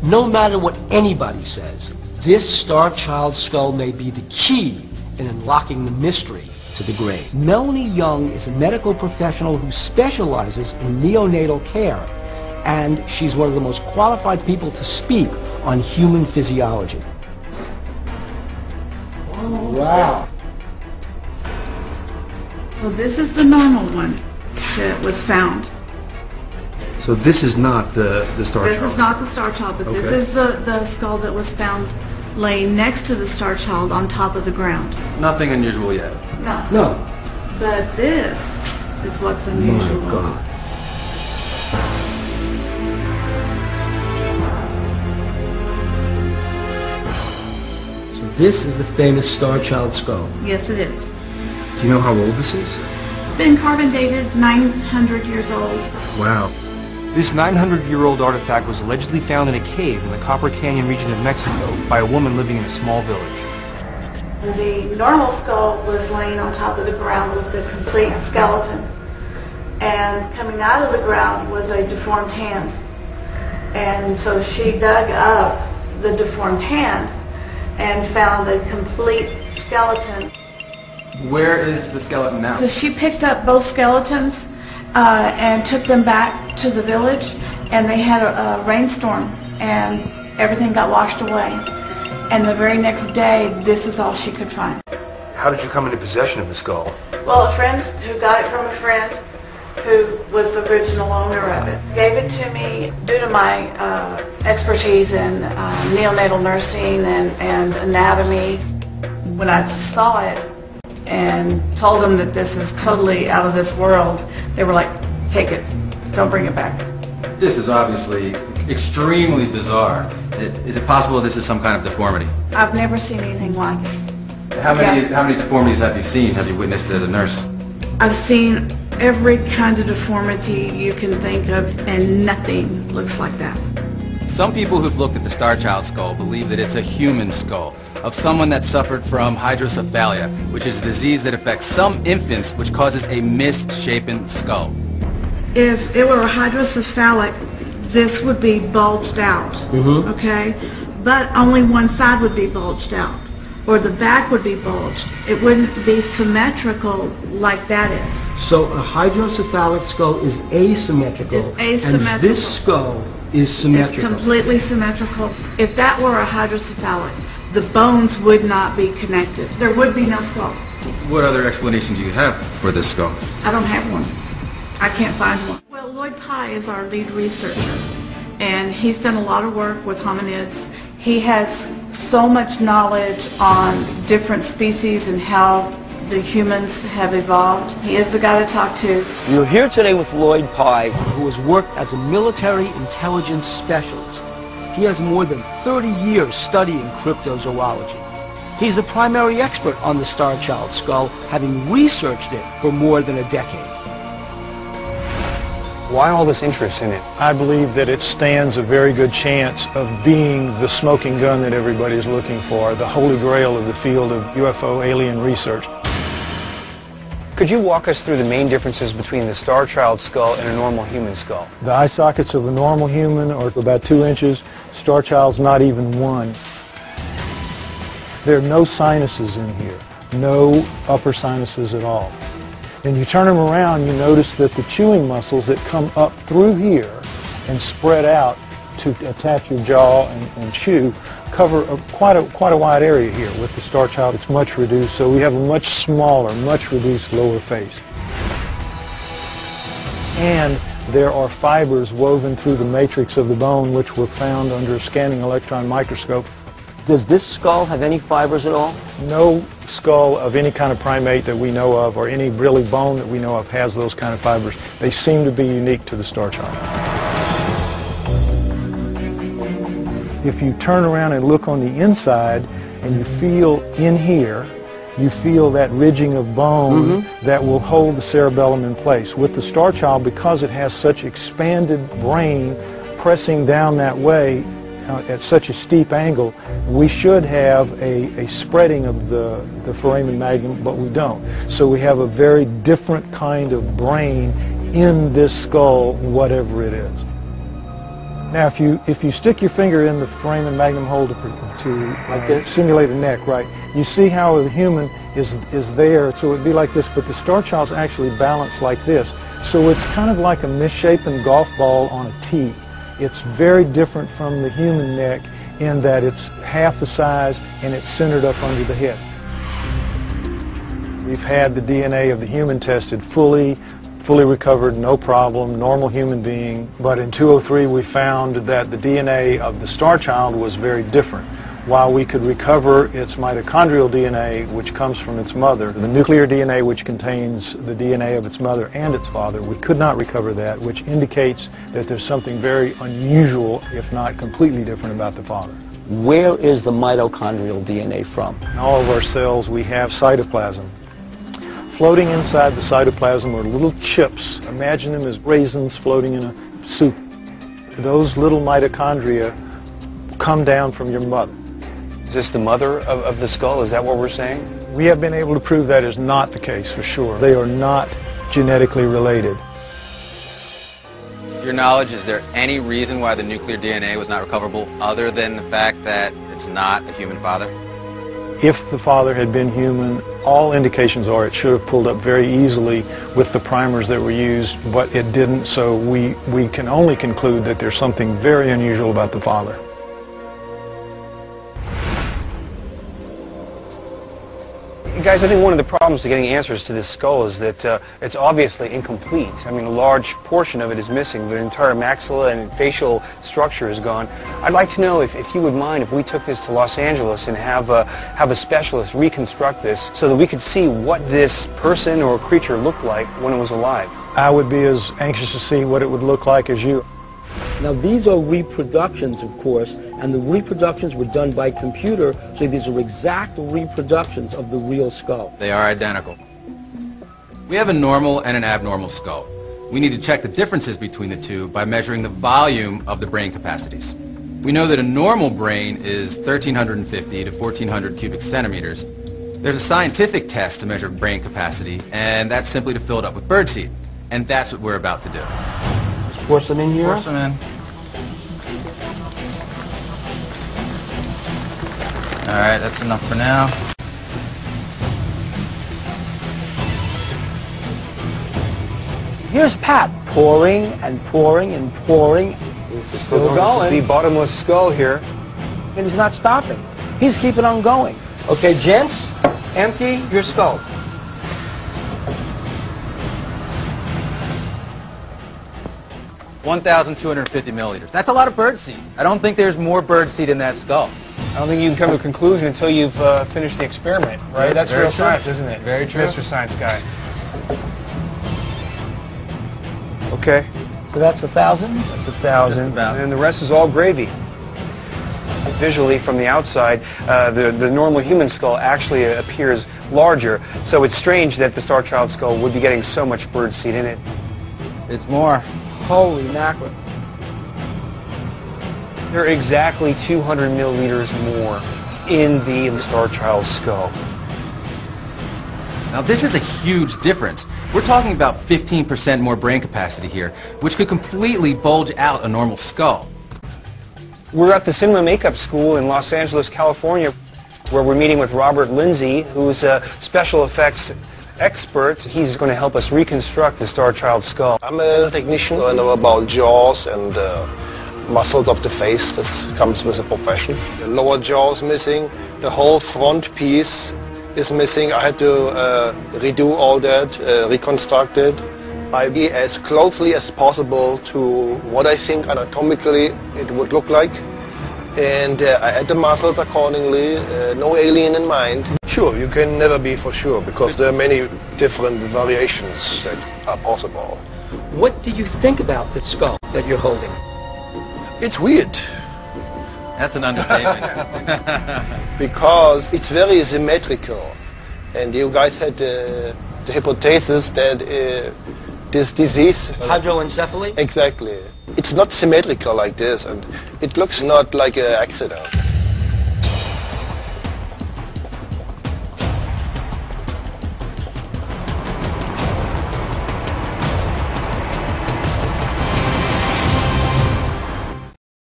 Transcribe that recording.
No matter what anybody says, this Starchild Skull may be the key in unlocking the mystery to the grave. Melanie Young is a medical professional who specializes in neonatal care, and she's one of the most qualified people to speak on human physiology. Oh, wow. Well, this is the normal one that was found. So this is not the Starchild? This is not the Starchild, but this is the skull that was found laying next to the Starchild on top of the ground. Nothing unusual yet. No. But this is what's unusual. My God. So this is the famous Starchild Skull. Yes, it is. Do you know how old this is? It's been carbon dated, 900 years old. Wow. This 900-year-old artifact was allegedly found in a cave in the Copper Canyon region of Mexico by a woman living in a small village. The normal skull was laying on top of the ground with the complete skeleton. And coming out of the ground was a deformed hand. And so she dug up the deformed hand and found a complete skeleton. Where is the skeleton now? So she picked up both skeletons and took them back to the village, and they had a rainstorm and everything got washed away. And the very next day, this is all she could find. How did you come into possession of the skull? Well, a friend who got it from a friend who was the original owner of it gave it to me due to my expertise in neonatal nursing and anatomy. When I saw it and told them that this is totally out of this world, they were like, take it, don't bring it back. This is obviously extremely bizarre. Is it possible this is some kind of deformity? I've never seen anything like it. How many deformities have you seen, have you witnessed as a nurse? I've seen every kind of deformity you can think of, and nothing looks like that. Some people who've looked at the Starchild Skull believe that it's a human skull of someone that suffered from hydrocephalia, which is a disease that affects some infants, which causes a misshapen skull. If it were a hydrocephalic, this would be bulged out, okay? But only one side would be bulged out, or the back would be bulged. It wouldn't be symmetrical like that is. So a hydrocephalic skull is asymmetrical. It's asymmetrical. And this skull is symmetrical. It's completely symmetrical. If that were a hydrocephalic, the bones would not be connected. There would be no skull. What other explanation do you have for this skull? I don't have one. I can't find one. Well, Lloyd Pye is our lead researcher, and he's done a lot of work with hominids. He has so much knowledge on different species and how the humans have evolved. He is the guy to talk to. We're here today with Lloyd Pye, who has worked as a military intelligence specialist. He has more than 30 years studying cryptozoology. He's the primary expert on the Starchild Skull, having researched it for more than a decade. Why all this interest in it? I believe that it stands a very good chance of being the smoking gun that everybody is looking for, the holy grail of the field of UFO alien research. Could you walk us through the main differences between the Starchild Skull and a normal human skull? The eye sockets of a normal human are about 2 inches. Starchild's not even 1. There are no sinuses in here, no upper sinuses at all. And you turn them around, you notice that the chewing muscles that come up through here and spread out to attach your jaw and chew cover quite a wide area here. With the Starchild, it's much reduced, so we have a much smaller, much reduced lower face. And there are fibers woven through the matrix of the bone, which were found under a scanning electron microscope. Does this skull have any fibers at all? No skull of any kind of primate that we know of, or any really bone that we know of, has those kind of fibers. They seem to be unique to the Starchild. If you turn around and look on the inside and you feel in here, you feel that ridging of bone that will hold the cerebellum in place. With the Starchild, because it has such expanded brain pressing down that way at such a steep angle, we should have a spreading of the foramen magnum, but we don't. So we have a very different kind of brain in this skull, whatever it is. Now, if you stick your finger in the foramen magnum hole to simulate a neck, right, you see how the human is there, so it would be like this, but the Starchild's actually balanced like this. So it's kind of like a misshapen golf ball on a tee. It's very different from the human neck in that it's half the size and it's centered up under the head. We've had the DNA of the human tested fully recovered, no problem, normal human being. But in 2003 we found that the DNA of the Starchild was very different. While we could recover its mitochondrial DNA, which comes from its mother, the nuclear DNA which contains the DNA of its mother and its father, we could not recover that, which indicates that there's something very unusual, if not completely different, about the father. Where is the mitochondrial DNA from? In all of our cells we have cytoplasm. Floating inside the cytoplasm are little chips. Imagine them as raisins floating in a soup. Those little mitochondria come down from your mother. Is this the mother of the skull? Is that what we're saying? We have been able to prove that is not the case for sure. They are not genetically related. To your knowledge, is there any reason why the nuclear DNA was not recoverable other than the fact that it's not a human father? If the father had been human, all indications are it should have pulled up very easily with the primers that were used, but it didn't, so we can only conclude that there's something very unusual about the father. Guys, I think one of the problems to getting answers to this skull is that it's obviously incomplete. I mean, a large portion of it is missing. The entire maxilla and facial structure is gone. I'd like to know if you would mind if we took this to Los Angeles and have a specialist reconstruct this so that we could see what this person or creature looked like when it was alive. I would be as anxious to see what it would look like as you. Now these are reproductions, of course, and the reproductions were done by computer, so these are exact reproductions of the real skull. They are identical. We have a normal and an abnormal skull. We need to check the differences between the two by measuring the volume of the brain capacities. We know that a normal brain is 1,350 to 1,400 cubic centimeters. There's a scientific test to measure brain capacity, and that's simply to fill it up with birdseed. And that's what we're about to do. Pour some in here? Pour some in. Alright, that's enough for now. Here's Pat pouring and pouring and pouring. It's still going. This is the bottomless skull here. And he's not stopping. He's keeping on going. Okay, gents, empty your skulls. $1,250 milliliters. That's a lot of birdseed. I don't think there's more birdseed in that skull. I don't think you can come to a conclusion until you've finished the experiment, right? That's real science, isn't it? Very true. Mr. Science Guy. Okay. So that's 1,000? That's 1,000. Just about. And the rest is all gravy. Visually, from the outside, the normal human skull actually appears larger. So it's strange that the Starchild skull would be getting so much birdseed in it. It's more. Holy mackerel. There are exactly 200 milliliters more in the Starchild skull. Now this is a huge difference. We're talking about 15% more brain capacity here, which could completely bulge out a normal skull. We're at the Cinema Makeup School in Los Angeles, California, where we're meeting with Robert Lindsay, who's a special effects expert. He's going to help us reconstruct the Starchild skull. I'm a technician. I know about jaws and muscles of the face. This comes with a profession. The lower jaw is missing. The whole front piece is missing. I had to redo all that, reconstruct it. I be as closely as possible to what I think anatomically it would look like. And I add the muscles accordingly, no alien in mind. Sure, you can never be for sure because there are many different variations that are possible. What do you think about the skull that you're holding? It's weird. That's an understatement. Because it's very symmetrical. And you guys had the hypothesis that this disease... Hydroencephaly? Exactly. It's not symmetrical like this, and it looks not like an accident.